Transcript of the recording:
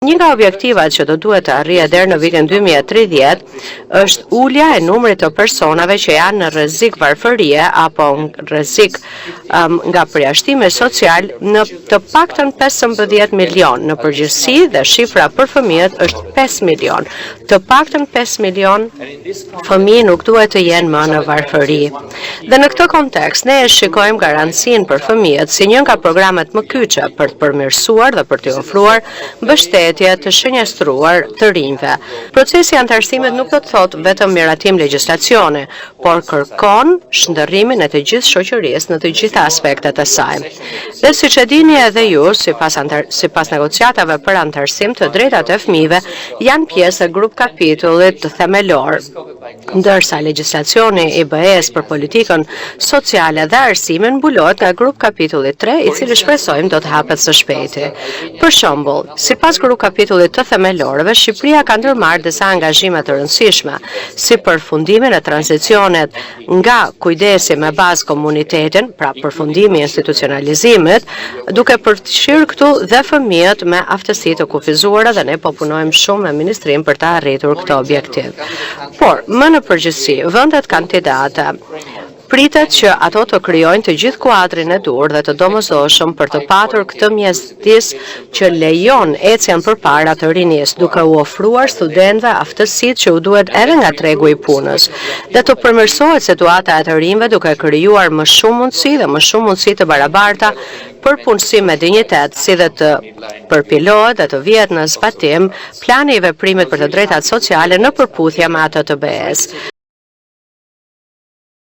Një nga objektivat që do duhet të arrihet deri në vitin 2030 është ulja e numrit të personave që janë në rrezik varfërie apo në rrezik nga përjashtimi social në të paktën 15 milion në përgjithësi dhe shifra për fëmijët është 5 milion. Të paktën 5 milion fëmijë nuk duhet të jenë më në varfëri. Dhe në këtë kontekst ne e shikojmë garancinë për fëmijët si një nga programet më kyçe për të përmirësuar dhe për të ofruar mbështetje të shënjestruar të rinjve. Procesi i antarësimit nuk do të thotë vetëm miratim legjislacioni, por kërkon shndërrimin e të gjithë shoqërisë në të gjitha aspektet e saj. Dhe siç e dini edhe ju, sipas negociatave për antarësim, të drejtat e fëmijëve janë pjesë e grup kapitullit themelor, ndërsa legjislacioni i BE-s për politikën sociale dhe arsimin mbulohet nga grup kapitulli 3, i cili shpresojmë do të hapet së shpejti. Për shembull, sipas grup kapitullit të themelorëve, Shqipëria ka ndërmarrë disa angazhime të rëndësishme, si përfundimin e tranzicionit nga kujdesi me bazë komunitetin, pra përfundimi i institucionalizimit, duke përfshirë këtu dhe fëmijët me aftësi të kufizuara dhe ne po punojmë shumë me ministrin për të arritur këtë objektiv. Por, më në përgjithësi, vendet kandidate pritet që ato të krijojnë të gjithë kuadrin e dur dhe të domosdoshëm për të patur këtë mjedis që lejon ecjen përpara të rinisë, duke u ofruar studentëve aftësitë që u duhet edhe nga tregu i punës, dhe të përmirësohet situata e të rinjve duke krijuar më shumë mundësi dhe më shumë mundësi të barabarta për punësim me dinjitet, si dhe të përpilohet dhe të vihet në zbatim plani i veprimit për të drejtat sociale në përputhje me atë të BE-s.